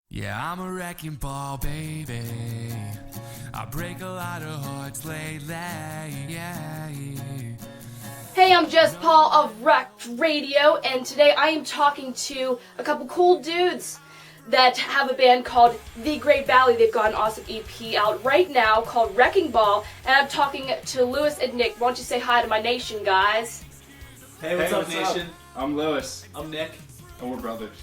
Yeah, I'm a wrecking ball, baby. I break a lot of hearts lately. Yeah. Hey, I'm Jess Paul of Wrecked Radio, and today I am talking to a couple cool dudes that have a band called The Great Valley. They've got an awesome EP out right now called Wrecking Ball, and I'm talking to Lewis and Nick. Why don't you say hi to my nation, guys? Hey, what's up, nation? I'm Lewis. I'm Nick. And we're brothers.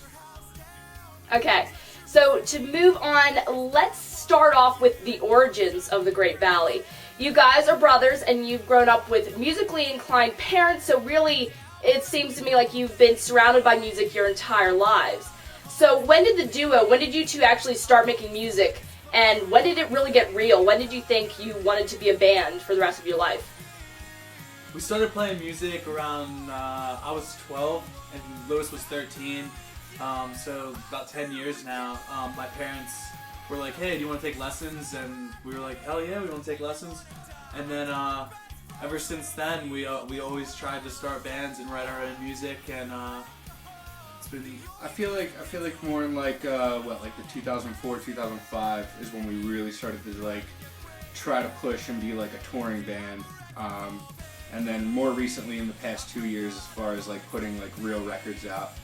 Okay, so to move on, let's start off with the origins of The Great Valley. You guys are brothers, and you've grown up with musically inclined parents, so really, it seems to me like you've been surrounded by music your entire lives. So when did you two actually start making music, and when did it really get real? When did you think you wanted to be a band for the rest of your life? We started playing music around, I was 12, and Lewis was 13, so about 10 years now. My parents were like, hey, do you want to take lessons? And we were like, hell yeah, we want to take lessons. And then ever since then, we always tried to start bands and write our own music, and it's been... I feel like more in like the 2004, 2005 is when we really started to like try to push and be like a touring band. And then more recently, in the past 2 years, as far as like putting like real records out,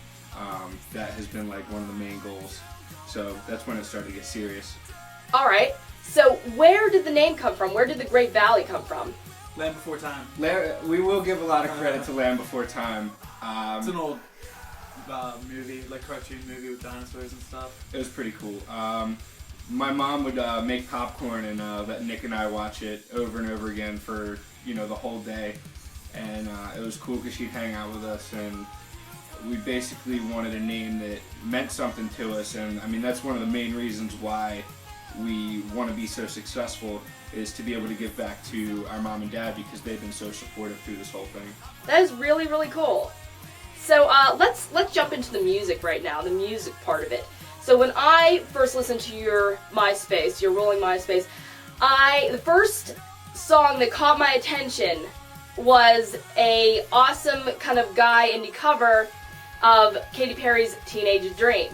that has been like one of the main goals. So that's when it started to get serious. All right. So where did the name come from? Where did the Great Valley come from? Land Before Time. We will give a lot of credit to Land Before Time. It's an old movie, like cartoon movie with dinosaurs and stuff. It was pretty cool. My mom would make popcorn and let Nick and I watch it over and over again for the whole day, and it was cool because she'd hang out with us, and we basically wanted a name that meant something to us. And I mean, that's one of the main reasons why we want to be so successful, is to be able to give back to our mom and dad, because they've been so supportive through this whole thing. That is really, really cool. So let's jump into the music right now, the music part of it. So when I first listened to your MySpace, your rolling MySpace, the first song that caught my attention was a awesome kind of guy indie cover of Katy Perry's Teenage Dream.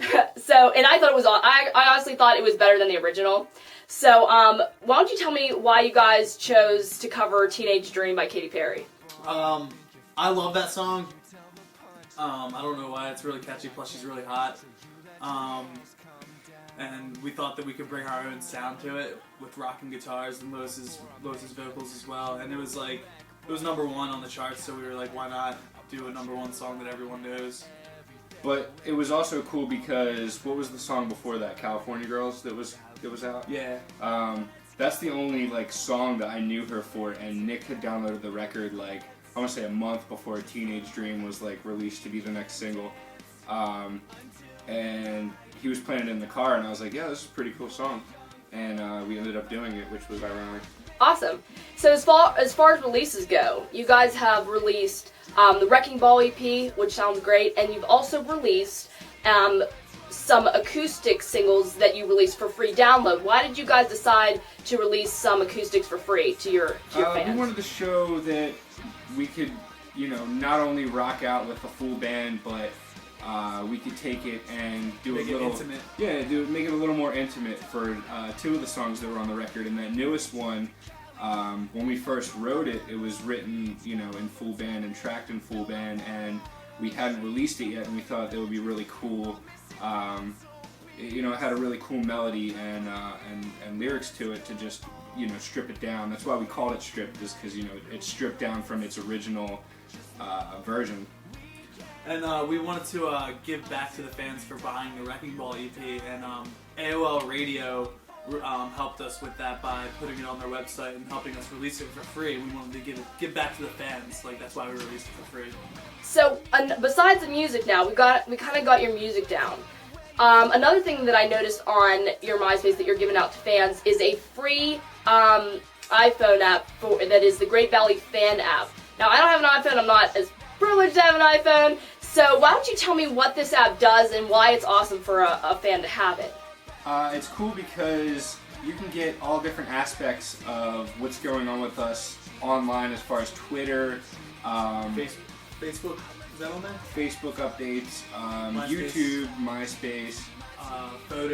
And I thought it was, I honestly thought it was better than the original. So why don't you tell me why you guys chose to cover Teenage Dream by Katy Perry? I love that song. I don't know why, it's really catchy, plus she's really hot. And we thought that we could bring our own sound to it with rocking guitars and Lewis's vocals as well. And it was number one on the charts, so we were like, why not do a number one song that everyone knows? But it was also cool because what was the song before that? California Girls that was out? Yeah. That's the only like song that I knew her for, and Nick had downloaded the record like I want to say a month before Teenage Dream was like released to be the next single. And he was playing it in the car, and I was like, yeah, this is a pretty cool song. And we ended up doing it, which was ironic. Awesome. So as far as releases go, you guys have released the Wrecking Ball EP, which sounds great, and you've also released some acoustic singles that you released for free download. Why did you guys decide to release some acoustics for free to your fans? We wanted to show that we could, not only rock out with a full band, but we could take it and make it intimate. Yeah, make it a little more intimate for two of the songs that were on the record. And that newest one, when we first wrote it, it was written, in full band and tracked in full band, and we hadn't released it yet, and we thought it would be really cool. It had a really cool melody and lyrics to it to just strip it down. That's why we called it stripped, is because it's stripped down from its original version. And we wanted to give back to the fans for buying the Wrecking Ball EP, and AOL Radio helped us with that by putting it on their website and helping us release it for free. We wanted to give back to the fans, that's why we released it for free. So besides the music now, we kind of got your music down. Another thing that I noticed on your MySpace that you're giving out to fans is a free iPhone app that is the Great Valley Fan app. Now, I don't have an iPhone, I'm not as privileged to have an iPhone, so why don't you tell me what this app does and why it's awesome for a fan to have it? It's cool because you can get all different aspects of what's going on with us online, as far as Twitter, Facebook, is that on there? Facebook updates, MySpace. YouTube, MySpace,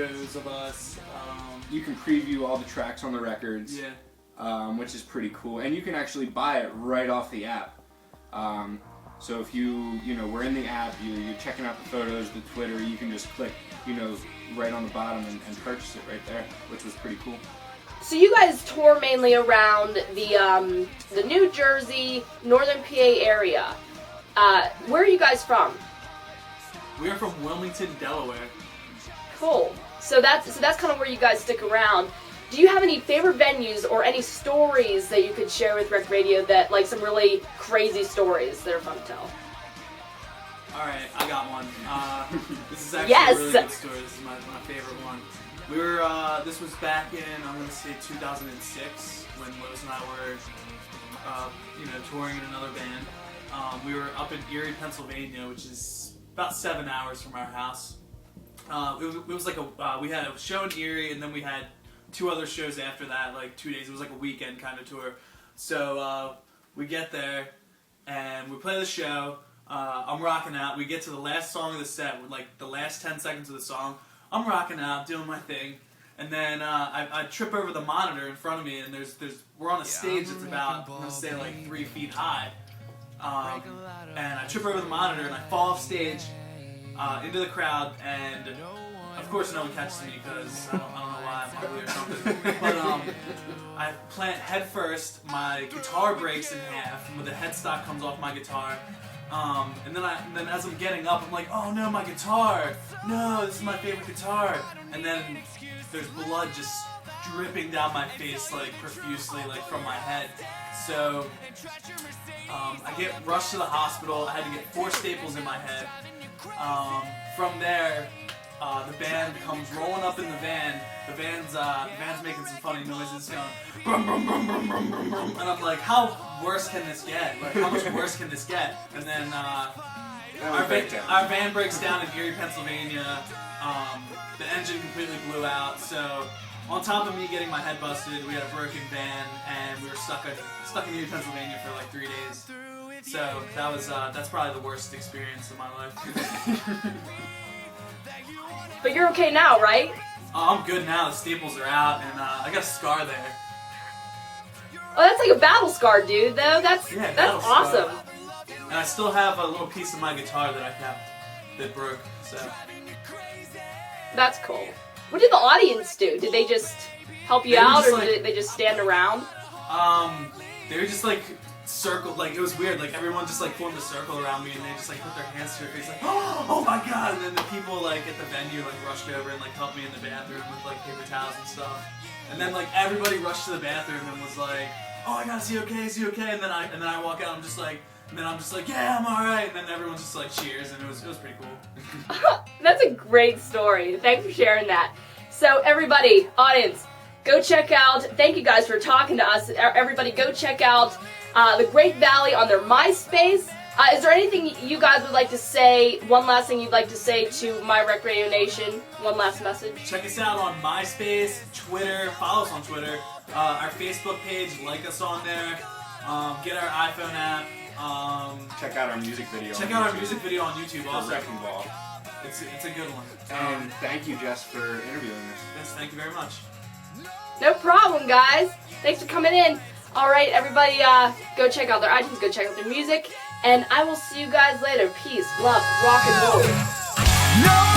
photos of us. You can preview all the tracks on the records. Yeah. Which is pretty cool, and you can actually buy it right off the app. So if we're in the app, you're checking out the photos, the Twitter, you can just click, right on the bottom and purchase it right there, which was pretty cool. So you guys tour mainly around the New Jersey, Northern PA area. Where are you guys from? We are from Wilmington, Delaware. Cool. So that's kind of where you guys stick around. Do you have any favorite venues or any stories that you could share with Wrecked Radio that, like, some really crazy stories that are fun to tell? All right, I got one. This is actually a really good story. This is my favorite one. We were, this was back in, I'm going to say 2006, when Lois and I were, touring in another band. We were up in Erie, Pennsylvania, which is about 7 hours from our house. It was like we had a show in Erie, and then we had 2 other shows after that, like 2 days. It was like a weekend kind of tour. So we get there, and we play the show. I'm rocking out. We get to the last song of the set, like the last 10 seconds of the song. I'm rocking out, doing my thing, and then I trip over the monitor in front of me, and we're on a stage that's about, I'm gonna say, like 3 feet high, and I trip over the monitor and I fall off stage into the crowd, and of course no one catches me because I don't know why I'm ugly or something, but I plant head first. My guitar breaks in half, and the headstock comes off my guitar. And then as I'm getting up, I'm like, oh no, my guitar! No, this is my favorite guitar! And then there's blood just dripping down my face, like, profusely, like, from my head. So, I get rushed to the hospital. I had to get 4 staples in my head. From there, the band comes rolling up in the van. The van's making some funny noises, going brum brum brum brum brum brum brum, and I'm like, how worse can this get? Like, how much worse can this get? And then our van breaks down in Erie, Pennsylvania. The engine completely blew out. So on top of me getting my head busted, we had a broken van, and we were stuck in Erie, Pennsylvania for like 3 days. So that's probably the worst experience of my life. But you're okay now, right? I'm good now. The staples are out, and I got a scar there. Oh, that's like a battle scar, dude. Though that's awesome. Scar. And I still have a little piece of my guitar that I kept that broke. So that's cool. What did the audience do? Did they just help you out, or did they just stand around? They were just like circled, like it was weird. Like everyone just like formed a circle around me, and they just like put their hands to their face, like oh my god. And then the people like at the venue like rushed over and like helped me in the bathroom with like paper towels and stuff. And then like everybody rushed to the bathroom and was like, oh my god, is he okay? Is he okay? And then I walk out. I'm just like, yeah, I'm all right. And then everyone just like cheers, and it was pretty cool. That's a great story. Thanks for sharing that. So everybody, audience, go check out. Thank you guys for talking to us. Everybody, go check out the Great Valley on their MySpace. Is there anything you guys would like to say? One last thing you'd like to say to my Wrecked Radio Nation? One last message. Check us out on MySpace, Twitter. Follow us on Twitter. Our Facebook page. Like us on there. Get our iPhone app. Check out our music video. Check out our music video on YouTube also. Wrecking Ball. It's a good one. And thank you, Jess, for interviewing us. Yes, thank you very much. No problem, guys. Thanks for coming in. All right, everybody, go check out their iTunes, go check out their music, and I will see you guys later. Peace, love, rock and roll. No!